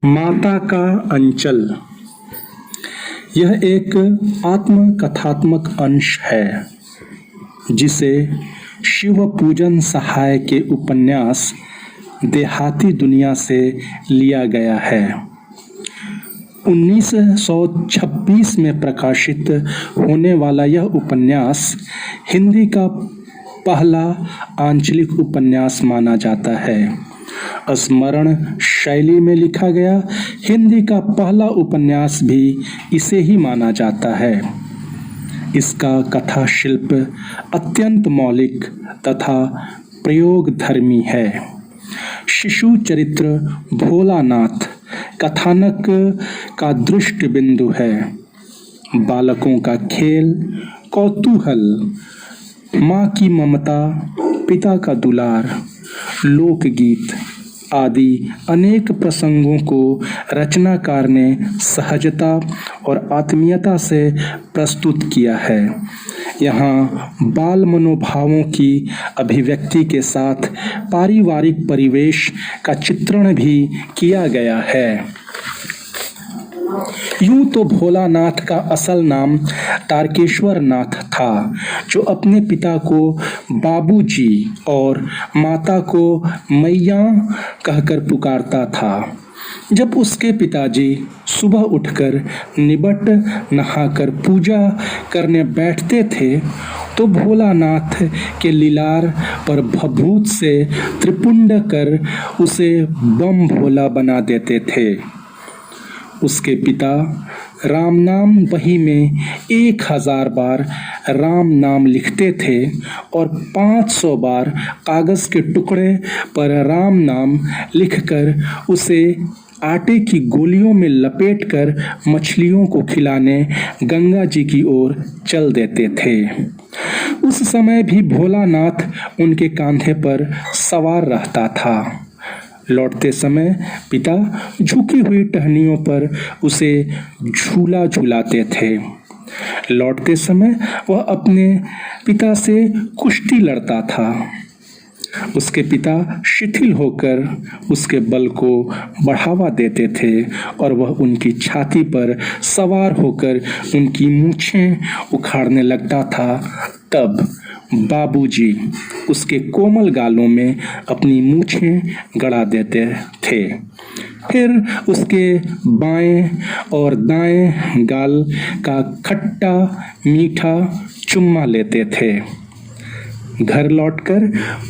माता का अंचल। यह एक आत्मकथात्मक अंश है जिसे शिव पूजन सहाय के उपन्यास देहाती दुनिया से लिया गया है। 1926 में प्रकाशित होने वाला यह उपन्यास हिंदी का पहला आंचलिक उपन्यास माना जाता है। स्मरण शैली में लिखा गया हिंदी का पहला उपन्यास भी इसे ही माना जाता है। इसका कथा शिल्प अत्यंत मौलिक तथा प्रयोगधर्मी है। शिशु चरित्र भोलानाथ कथानक का दृष्टि बिंदु है। बालकों का खेल, कौतूहल, माँ की ममता, पिता का दुलार, लोकगीत आदि अनेक प्रसंगों को रचनाकार ने सहजता और आत्मीयता से प्रस्तुत किया है। यहाँ बाल मनोभावों की अभिव्यक्ति के साथ पारिवारिक परिवेश का चित्रण भी किया गया है। यूं तो भोलानाथ का असल नाम तारकेश्वर नाथ था, जो अपने पिता को बाबूजी और माता को मैया कहकर पुकारता था। जब उसके पिताजी सुबह उठकर निबट नहाकर पूजा करने बैठते थे तो भोलानाथ के लीलार पर भभूत से त्रिपुंड कर उसे बम भोला बना देते थे। उसके पिता राम नाम बही में 1000 बार राम नाम लिखते थे और 500 बार कागज के टुकड़े पर राम नाम लिखकर उसे आटे की गोलियों में लपेटकर मछलियों को खिलाने गंगा जी की ओर चल देते थे। उस समय भी भोलानाथ उनके कांधे पर सवार रहता था। लौटते समय पिता झुकी हुई टहनियों पर उसे झूला झूलाते थे। लौटते समय वह अपने पिता से कुश्ती लड़ता था। उसके पिता शिथिल होकर उसके बल को बढ़ावा देते थे और वह उनकी छाती पर सवार होकर उनकी मूछें उखाड़ने लगता था। तब बाबूजी उसके कोमल गालों में अपनी मूछें गड़ा देते थे। फिर उसके बाएं और दाएं गाल का खट्टा मीठा चुम्मा लेते थे। घर लौटकर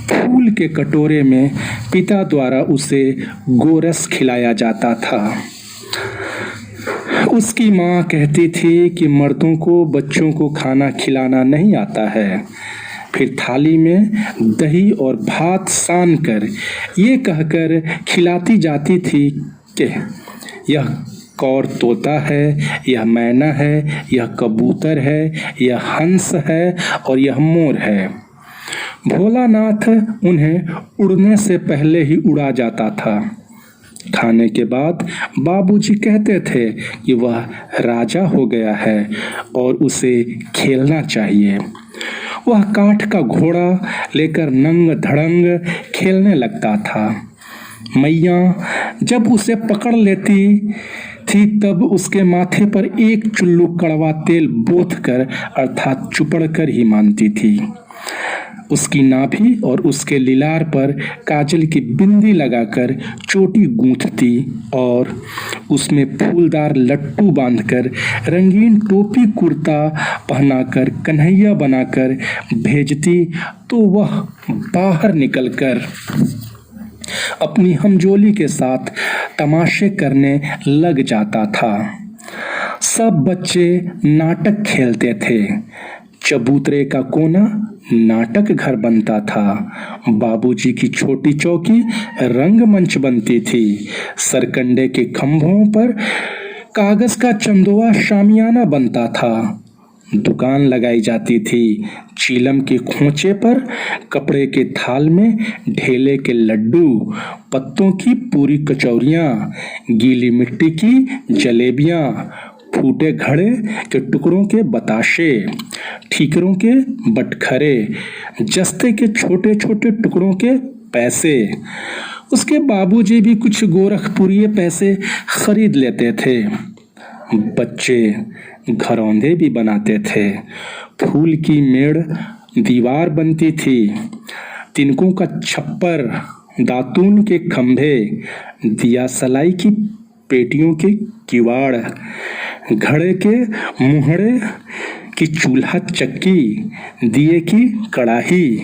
फूल के कटोरे में पिता द्वारा उसे गोरस खिलाया जाता था। उसकी माँ कहती थी कि मर्दों को बच्चों को खाना खिलाना नहीं आता है। फिर थाली में दही और भात सान कर ये कहकर खिलाती जाती थी कि यह कौर तोता है, यह मैना है, यह कबूतर है, यह हंस है और यह मोर है। भोलानाथ उन्हें उड़ने से पहले ही उड़ा जाता था। खाने के बाद बाबूजी कहते थे कि वह राजा हो गया है और उसे खेलना चाहिए। वह काठ का घोड़ा लेकर नंग धड़ंग खेलने लगता था। मैया जब उसे पकड़ लेती थी तब उसके माथे पर एक चुल्लू कड़वा तेल बोथ कर अर्थात चुपड़ कर ही मानती थी। उसकी नाभि और उसके लीलार पर काजल की बिंदी लगाकर चोटी गूंथती और उसमें फूलदार लट्टू बांधकर रंगीन टोपी कुर्ता पहनाकर कन्हैया बनाकर भेजती तो वह बाहर निकलकर अपनी हमजोली के साथ तमाशे करने लग जाता था। सब बच्चे नाटक खेलते थे। चबूतरे का कोना नाटक घर बनता था। बाबूजी की छोटी चौकी रंगमंच बनती थी। सरकंडे के खंभों पर कागज का चंदोआ शामियाना बनता था। दुकान लगाई जाती थी। चीलम के खोंचे पर कपड़े के थाल में ढेले के लड्डू, पत्तों की पूरी कचौरियाँ, गीली मिट्टी की जलेबियाँ, फूटे घड़े के टुकड़ों के बताशे, ठीकरों के बटखरे, जस्ते के छोटे छोटे टुकड़ों के पैसे, उसके बाबूजी भी कुछ गोरखपुरी पैसे खरीद लेते थे। बच्चे घरौंदे भी बनाते थे। फूल की मेड़ दीवार बनती थी। तिनकों का छप्पर, दातून के खंभे, दिया सलाई की पेटियों के किवाड़, घड़े के मुहड़े की चूल्हा चक्की, दिए की कड़ाही,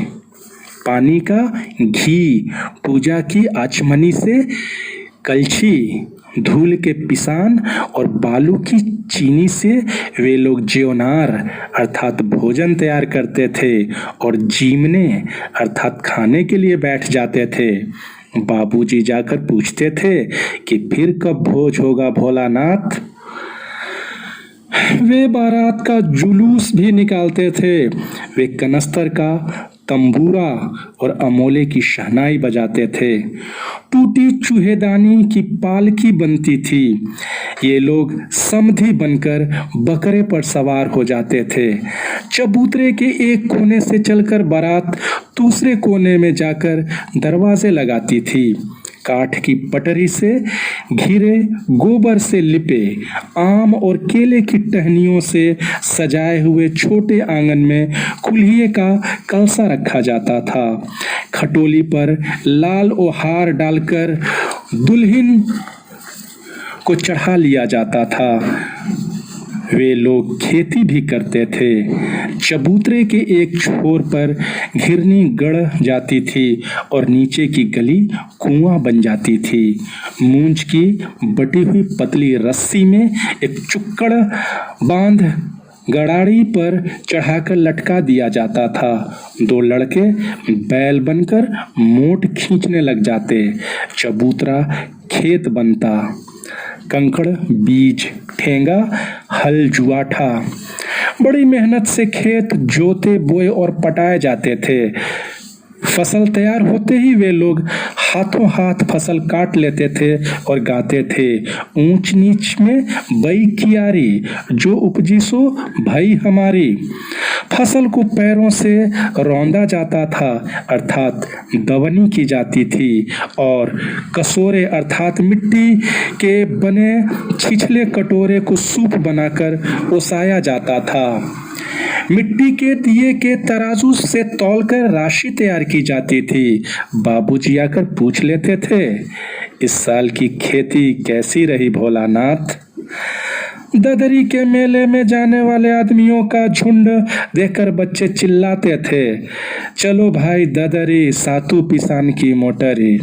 पानी का घी, पूजा की आचमनी से कलछी, धूल के पिसान और बालू की चीनी से वे लोग ज्योनार अर्थात भोजन तैयार करते थे और जीमने अर्थात खाने के लिए बैठ जाते थे। बाबूजी जाकर पूछते थे कि फिर कब भोज होगा भोलानाथ। वे बारात का जुलूस भी निकालते थे। वे कनस्तर का तंबूरा और अमोले की शहनाई बजाते थे। टूटी चूहेदानी की पालकी बनती थी। ये लोग समधी बनकर बकरे पर सवार हो जाते थे। चबूतरे के एक कोने से चलकर बारात दूसरे कोने में जाकर दरवाजे लगाती थी। काठ की पटरी से घिरे, गोबर से लिपे, आम और केले की टहनियों से सजाए हुए छोटे आंगन में कुल्हिए का कलसा रखा जाता था। खटोली पर लाल ओहार डालकर दुल्हन को चढ़ा लिया जाता था। वे लोग खेती भी करते थे। चबूतरे के एक छोर पर घिरनी गड़ जाती थी और नीचे की गली कुआं बन जाती थी। मूंज की बटी हुई पतली रस्सी में एक चुक्कड़ बांध गड़ाड़ी पर चढ़ाकर लटका दिया जाता था। दो लड़के बैल बनकर मोट खींचने लग जाते। चबूतरा खेत बनता। कंकड़, बीज, ठेंगा, हल, जुआठा, बड़ी मेहनत से खेत जोते, बोए और पटाए जाते थे। फसल तैयार होते ही वे लोग हाथों हाथ फसल काट लेते थे और गाते थे, ऊंच नीच में बई कियारी, जो उपजी सो भई हमारी। फसल को पैरों से रौंदा जाता था अर्थात दवनी की जाती थी और कसोरे अर्थात मिट्टी के बने छिछले कटोरे को सूप बनाकर ओसाया जाता था। मिट्टी के दिए के तराजू से तौलकर राशि तैयार की जाती थी। बाबूजी आकर पूछ लेते थे, इस साल की खेती कैसी रही भोलानाथ? ददरी के मेले में जाने वाले आदमियों का झुंड देखकर बच्चे चिल्लाते थे, चलो भाई ददरी, सातू पिसान की मोटरी।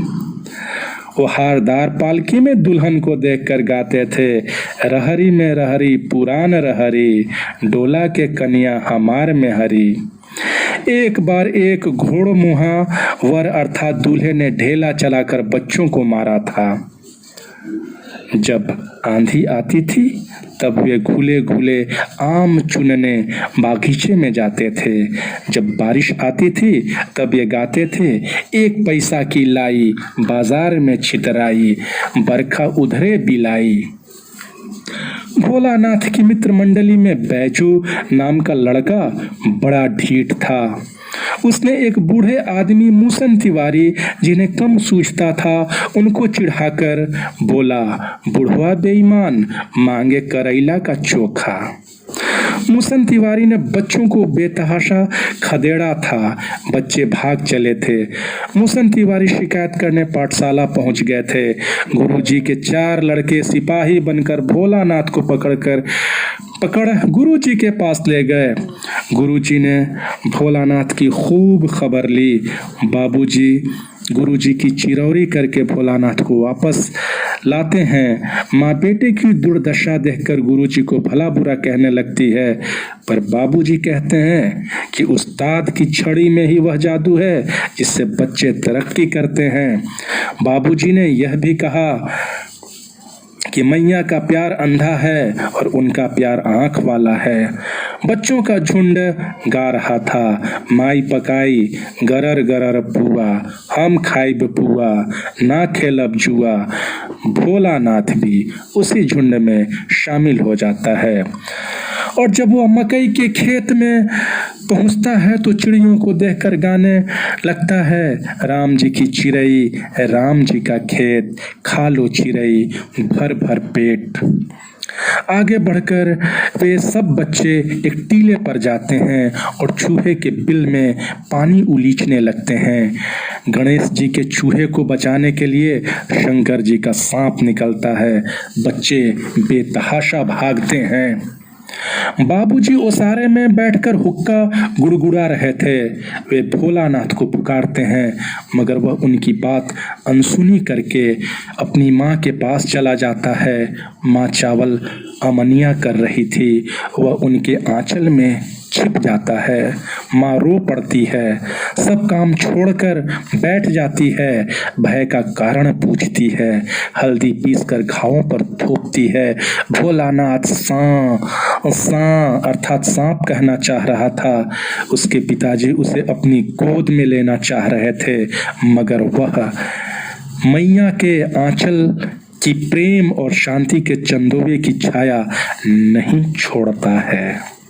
वो हारदार पालकी में दुल्हन को देखकर गाते थे, रहरी में रहरी पुरान रहरी, डोला के कन्या हमार में हरी। एक बार एक घोड़मुहा वर अर्थात दूल्हे ने ढेला चलाकर बच्चों को मारा था। जब आंधी आती थी तब वे घुले घुले आम चुनने बागीचे में जाते थे। जब बारिश आती थी तब ये गाते थे, एक पैसा की लाई बाजार में छितराई, बरखा उधरे बिलाई। भोलानाथ की मित्र मंडली में बैजू नाम का लड़का बड़ा ढीठ था। उसने एक बूढ़े आदमी मूसन तिवारी, जिन्हें कम सूझता था, उनको चिढ़ाकर बोला, बुढ़वा बेईमान, मांगे करैला का चोखा। मूसन तिवारी ने बच्चों को बेतहाशा खदेड़ा था। बच्चे भाग चले थे। मूसन तिवारी शिकायत करने पाठशाला पहुंच गए थे। गुरुजी के 4 लड़के सिपाही बनकर भोलानाथ को पकड़ गुरुजी के पास ले गए। गुरुजी ने भोलानाथ की खूब खबर ली। बाबूजी गुरुजी की चिरौरी करके भोलानाथ को वापस लाते हैं। माँ बेटे की दुर्दशा देखकर गुरुजी को भला बुरा कहने लगती है, पर बाबूजी कहते हैं कि उस्ताद की छड़ी में ही वह जादू है जिससे बच्चे तरक्की करते हैं। बाबूजी ने यह भी कहा कि मैया का प्यार अंधा है और उनका प्यार आंख वाला है। बच्चों का झुंड गा रहा था, माई पकाई गरर गरर पुआ, हम खाइब पुआ, ना खेलब जुआ। भोलानाथ भी उसी झुंड में शामिल हो जाता है और जब वो मकई के खेत में पहुंचता है तो चिड़ियों को देखकर गाने लगता है, राम जी की चिड़ई, राम जी का खेत, खा लो चिड़ई भर भर पेट। आगे बढ़कर वे सब बच्चे एक टीले पर जाते हैं और चूहे के बिल में पानी उलीचने लगते हैं। गणेश जी के चूहे को बचाने के लिए शंकर जी का सांप निकलता है। बच्चे बेतहाशा भागते हैं। बाबूजी ओसारे में बैठकर हुक्का गुड़गुड़ा रहे थे। वे भोलानाथ को पुकारते हैं, मगर वह उनकी बात अनसुनी करके अपनी माँ के पास चला जाता है। माँ चावल अमनिया कर रही थी, वह उनके आंचल में छिप जाता है। माँ रो पड़ती है, सब काम छोड़कर बैठ जाती है, भय का कारण पूछती है, हल्दी पीसकर घावों पर थोपती है। भोलानाथ सांप अर्थात सांप कहना चाह रहा था। उसके पिताजी उसे अपनी गोद में लेना चाह रहे थे, मगर वह मैया के आंचल की प्रेम और शांति के चंदोवे की छाया नहीं छोड़ता है।